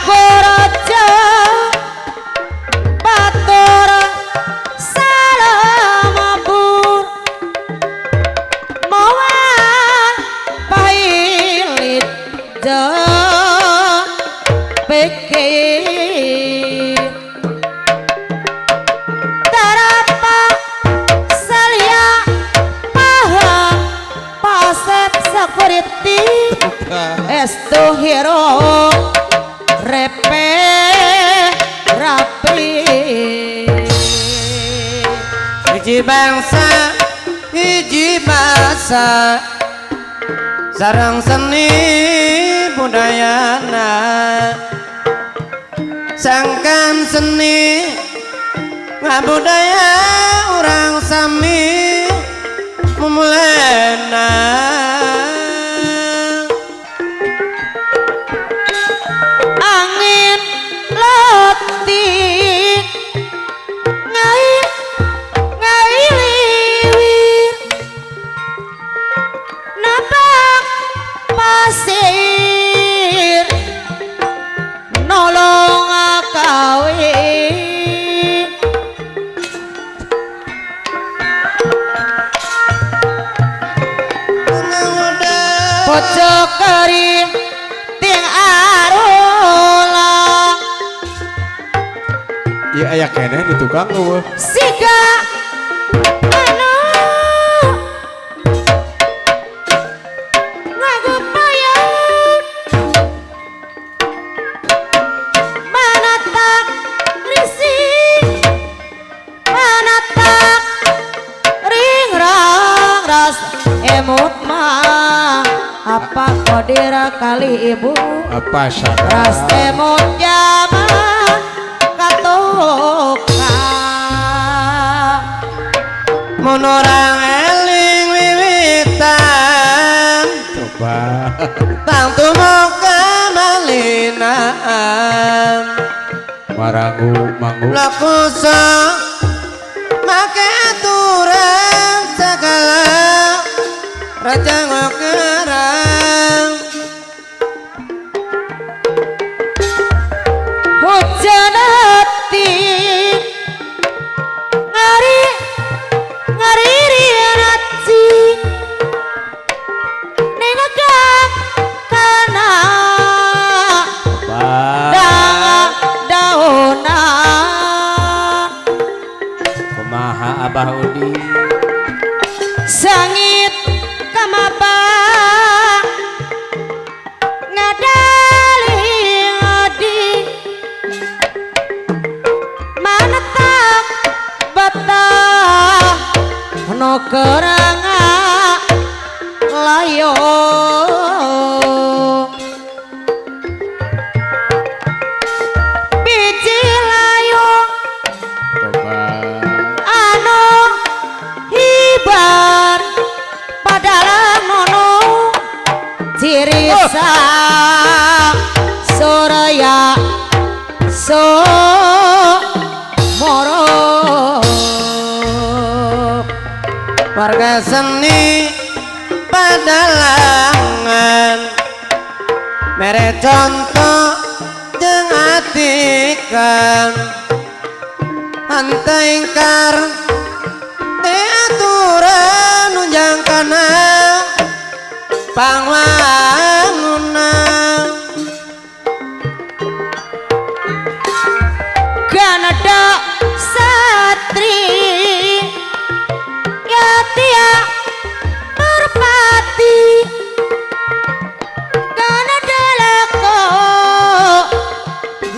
aku raja batur salam abur mawa pailit je pikir terapa salia paham pasep security estu hero repe rapi hiji bangsa hiji masa sareng seni budayana sangkan seni ngabudaya urang sami memulena angin letik ngai liwir napak pasir nolong kawin pojok kering ting arulang iya aya keneh di tukang eueuh siga anu ngagupayun manatak risik manatak ringrang ras emut mah apa kodira kali ibu apa sadar ras emut jaman katuka mun urang eling wiwitan coba tang tumuka malinaan marangu mangu lakusa make aturan segala raja ngokerang hujan hati ngari ngari rianaci nenegak kana dauna kumaha abah udi sangit kamapa ngadali ngadi manetap betah no keranga layo biji layo coba anu hibar padalang nono cirisa soraya so moro warga seni padalangan mere contoh jeung atikan antaingkar aturan nunjang kana pangwangunan ganada satri ya tia merpati ganada leko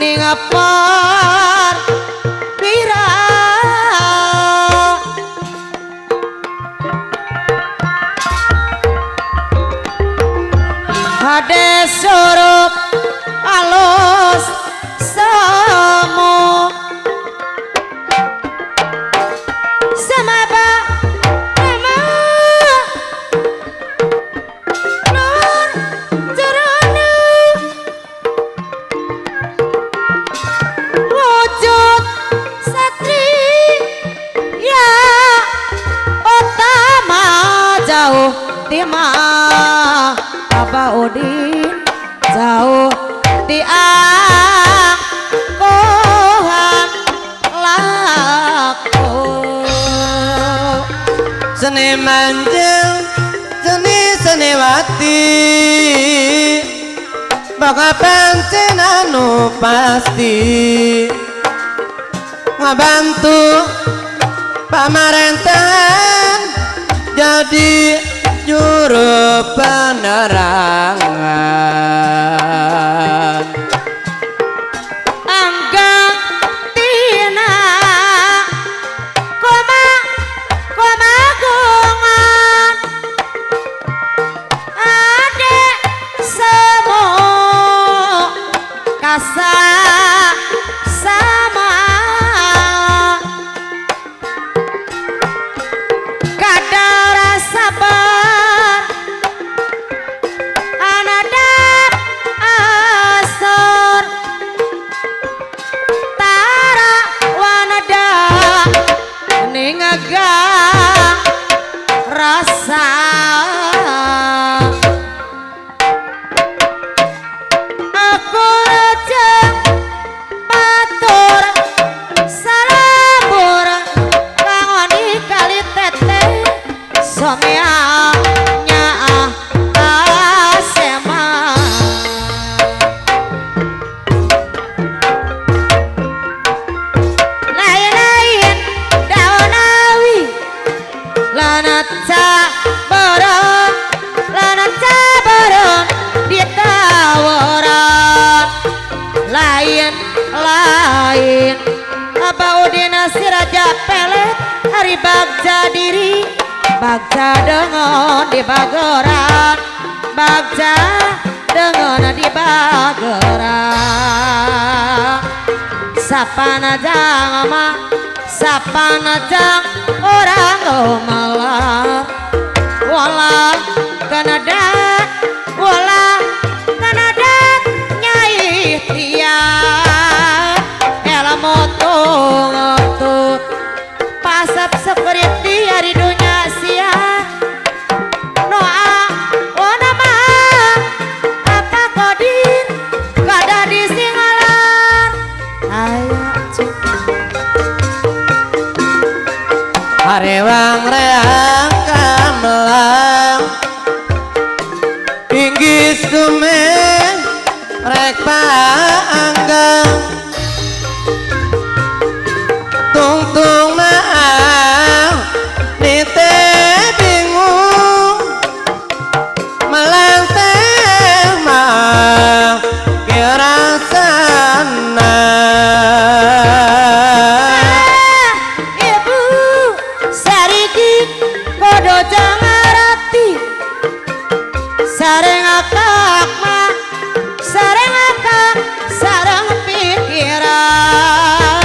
ningapar pira hades surup alus semu semaba nama nur jerona wujud satri ya utama jauh timah Aba Udin jauh ti seni manjang seniwati bakal pancen anu pasti ngabantu pamarentan jadi juru penerangan anggang tina koma gongan adek semo kasa sama kadar sabar anadat asor tara wanada ningagang rasa aku rejeng batur salabur kangoni kali tete someanya asema lain-lain daun awi lanat cabaron ditawaran lain apa udina si raja pelet hari bagja diri bagja dengan di bageran bagja dengan di bageran sapana jang orang malam wala kanadat nyai tiap elamoto pasap seperti hari dunia sia noa nama apa kodir kada di singalar ayo harewang reang kamelang pinggis dumen rek paanggang tungtung naang nite bingung melanteh mah kira sana ibu sarigi kodo jangarati sareng akak mah sareng pikiran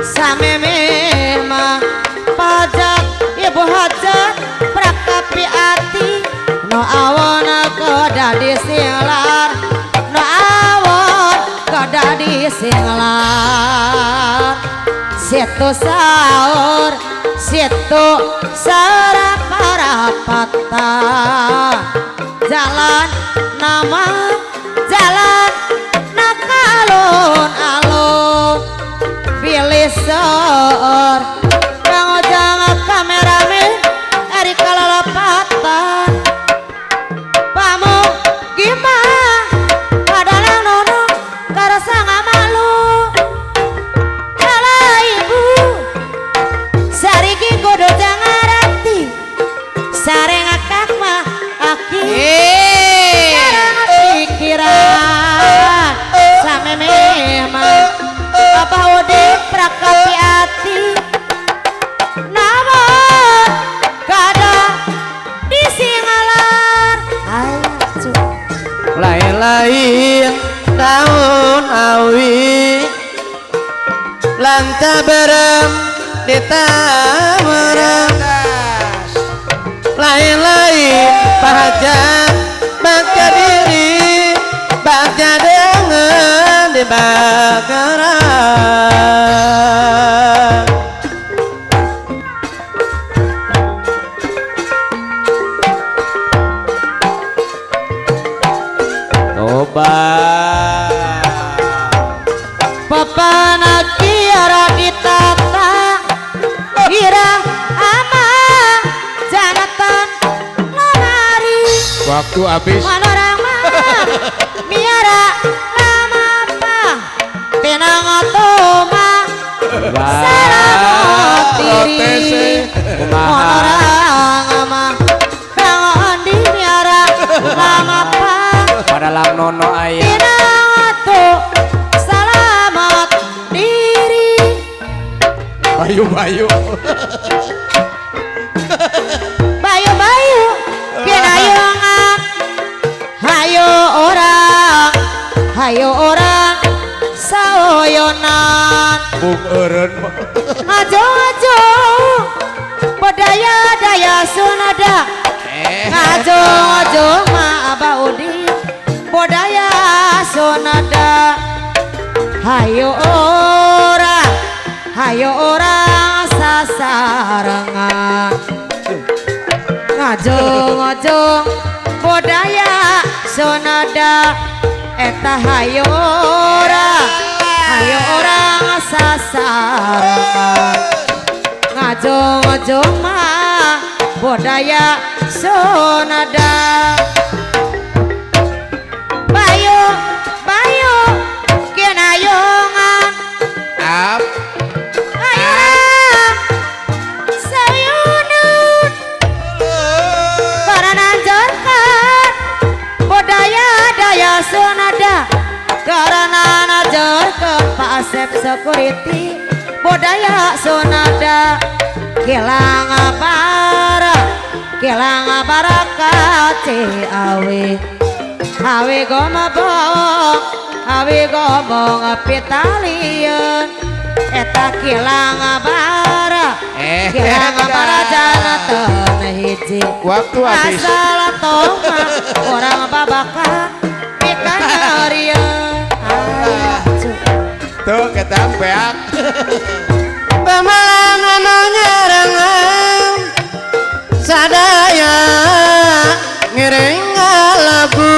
sameme mah pajak ibu hajat prakapi ati no awon koda disinglar no awon koda disinglar situ sahur situ sarap-rapata jalan nama jalan nakalun-alun pilih sor Kang Ojang kameramen dari kalalapatan pamu gimana adalah nono karasa ngamalu kalau ibu sarigi godo jangarati sareng akak mah aki sareng pikiran same memang apa udah prakapi hati namun kada disingalar ayo lain-lain daun awi lanca berem ditawarang lain-lain pahajat bagja diri bagja dengan di bakaran Tobat papana kira ditata kira ama waktu habis. Manorang mah miara lama mah tenang toma selamat diri. Manorang mah pengon di miara lama mah Padalang nono ayah tenang tuh selamat diri. Bayu-bayu. Bayu-bayu kenayongan hayo orang saoyonan Bung eureun. ngajo bedaya-daya sunada ngajo ma abaudi bodaya sunada hayo orang sasarangan ngajo bodaya sonada eta hayo orang sasarangan ngajo mah bodaya sonada bayu kenayongan Ap. ayah sayunun karena nanjarkan bodaya daya sonada karena nanjarkan Pak Asep Security bodaya sonada kilang baraka awe gomong pitalian eta kilang bara jana tanah hiji Waktu habis. asal toma orang babakan pikan harian Tuh ketang beak. Pemalangan nyerangan sadaya ngiring lagu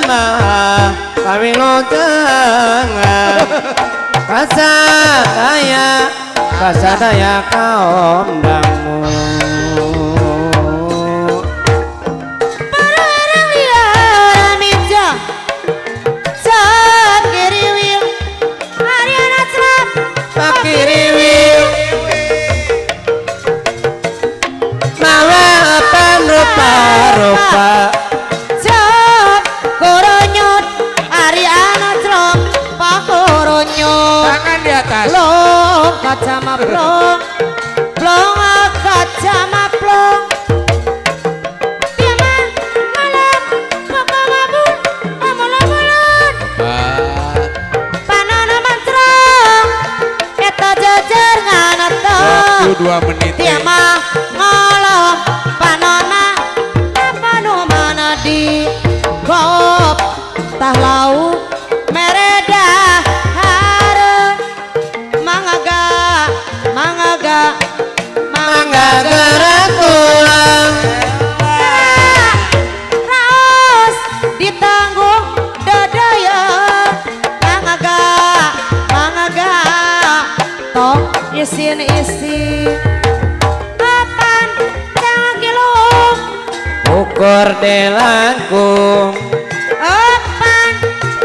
mah kami jangan kasadaya kaum dangu barang liar mija sakiriwil Mariana Celap pakiriwil mawa rupa-rupa Cep koronyot Ariana Celap pakoronyot Tangan di atas. plong kaca maplong plong kaca maplong tiama malam pokok mabun amul-amulan panana mantrong eta jejer nganetong 22 menit. tiama ngoloh panona napanu mana di gop tah lauk mereda hareun mangaga mangga gerakulang raos ditanggung dadaya mangaga tong isin papan jangan kilung ukur delangkung papan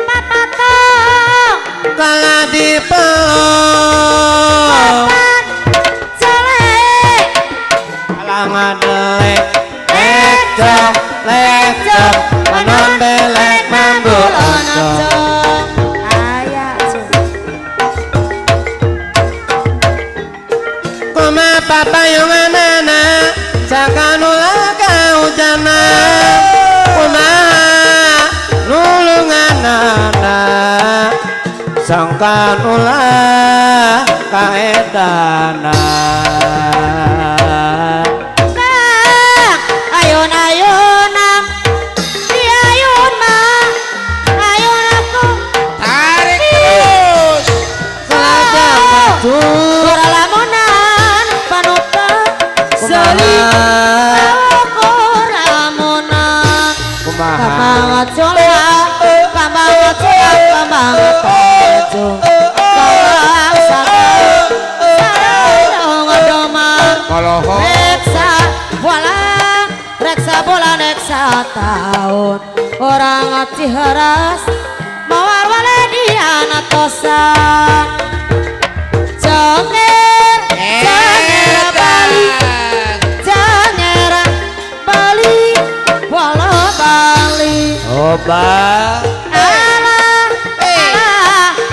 papatong kala dipelong papan celek kala ngadelek lecok panon belek mambul oncom ayah kuma papayunganana sakanula kaujana kuma nulunganana sangkanula kaedana ayun-ayunam di ayun mah ayun aku Tarik terus. selajang maju kuralamunan panuta seli kuralamunan kamang cola kamang maju kamang sarang ngodoma Moloho. reksa walang rek tahun orang Ciheras mawar walediana tosan Cenger Bali Cenger Bali Wala Bali Oba Alah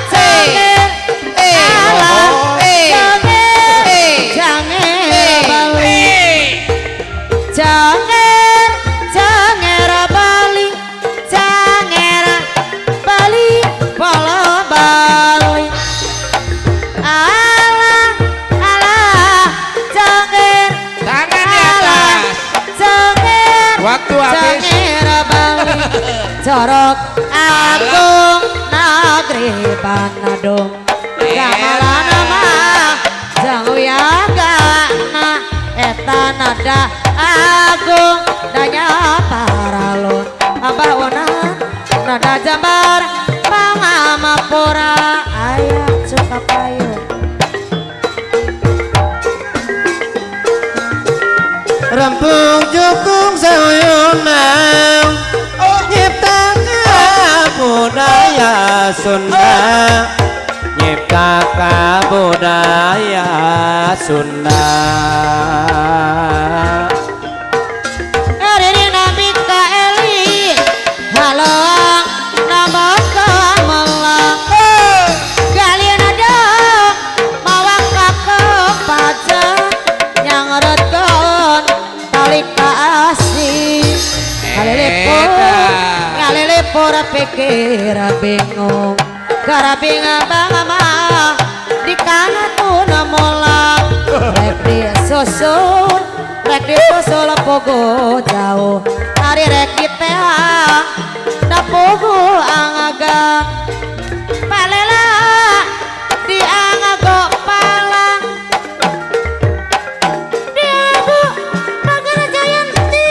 Cenger Alah Cenger Bali Cenger Bali Cenger Bali Wala Bali Alah Cenger Tangan di atas. Cenger Waktu habis. Cenger Bali Corok Agung Negeri Bandung Gamalana mah Jang Uyagana Eta nada Agung Danya Paralun Abah Wonan Nada Jambar Pangamapura Ayah Suka Payung Rempung jukung sayunang Nyiptakan budaya Sunda Nyiptakan budaya Sunda Eri Nabi Kaeli Halo Nama Kamelang Kalian ada Mawak kakek pajak Yang redon Tali kasih Kalilipur pikir bingung Gara bingung bang Di kanan tuna molang Rek di susun Rek di susul pogo jauh Hari rek di teha Da pogo angagang Palela Di angago palang Di agu Bagara Jayanti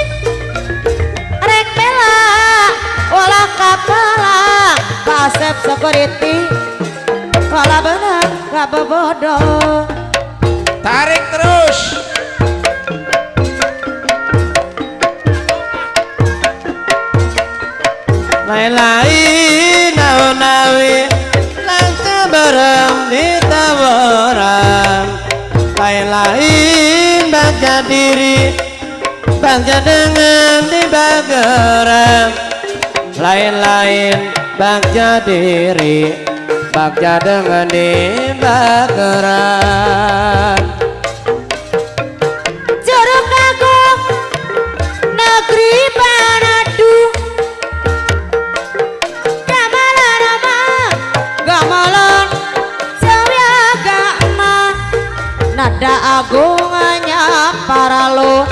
Rek bela Wala kapala Pasep security Wala bener Kabebodoh Tarik terus. Lain-lain nawi Langka bareng di tawaran Lain-lain bagja diri Bagja dengan di bageran Lain-lain bagja diri Bagja dengan di bageran Curug Agung Negeri Manado Gamalan ama Gamalan Sawiagana Nada agungannya Paralun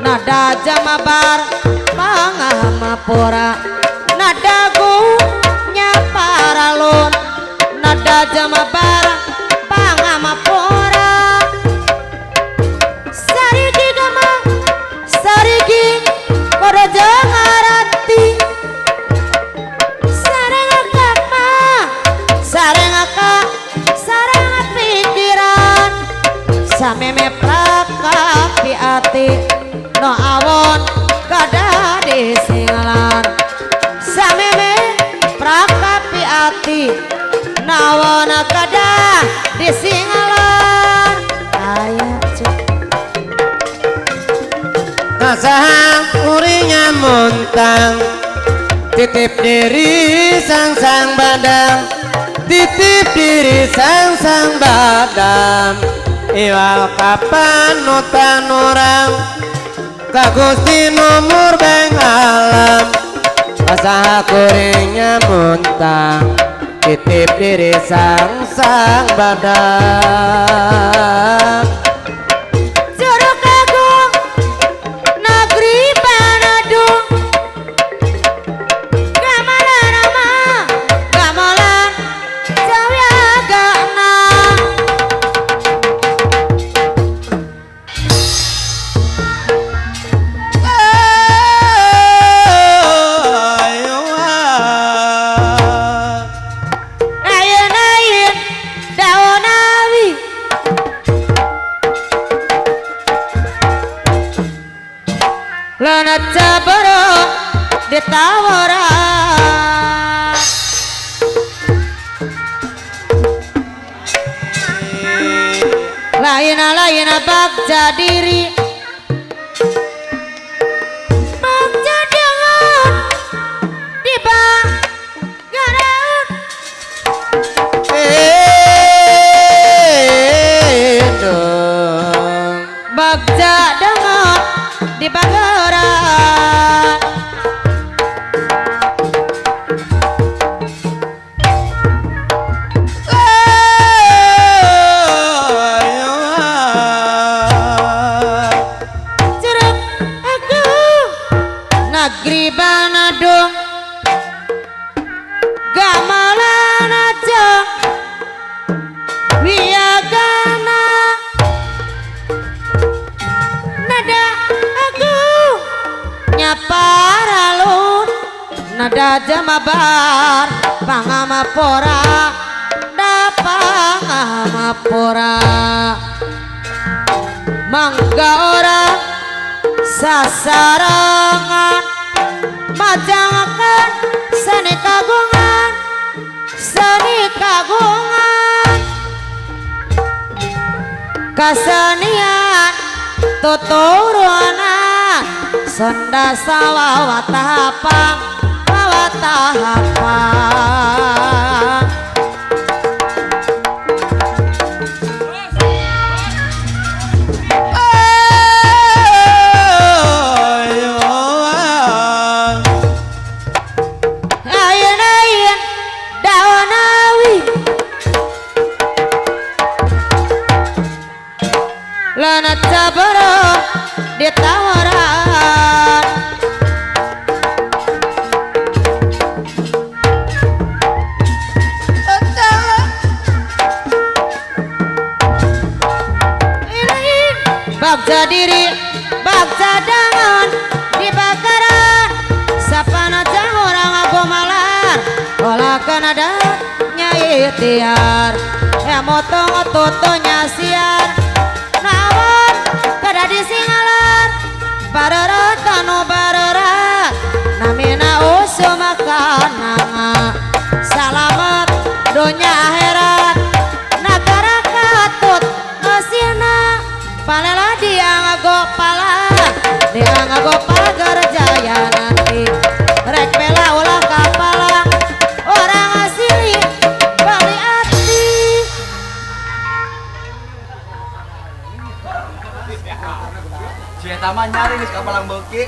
Nada Jamabar Pangamapura Nada agunnya Paralun Nada Jamabar Pangamapura Sarigi gama Sarigi Kodo Jangarati Sarengakama Sarengaka Sareng pikiran Sameme prakapi ati No awon kada disinggalan Sameme prakapi ati No awon kada disinggalan Ayah cek Kasahang urinya muntang Titip diri sang-sang badang Titip diri sang-sang badang Iwal kapan nutan orang Kagusti nomor beng alam Kasahang urinya muntang Titip diri sang-sang badang Curug Agung Negeri Manado Gamalan ama Gamalan Sawiagana Ayeuna daun awi ditawaran lain bagja diri bagja dengan di bagaran dong bagja dengan di bagaran Jeruk aku negeri Banadong gamelan aja wiagana nada aku nyapa ralun nada jamabar pangamapora pangamapora mangga orang sasarangan majangakan seni kagungan kasenian tuturuna sonda sawawatahapang wawatahapang lana cabara ditawaran bagja diri bagja dangan di bakaran sapana jang orang agomalar olah kanada nyai tiar motong tutunya siar nawan kada disingalar barara tanu barara namina usu makananga salamet dunya akhirat nagara katut asina palela dia ngagopala gerjaya nanti rek bela ulah kapala orang asli bali ati Cie taman nyari nih kapalang beuki.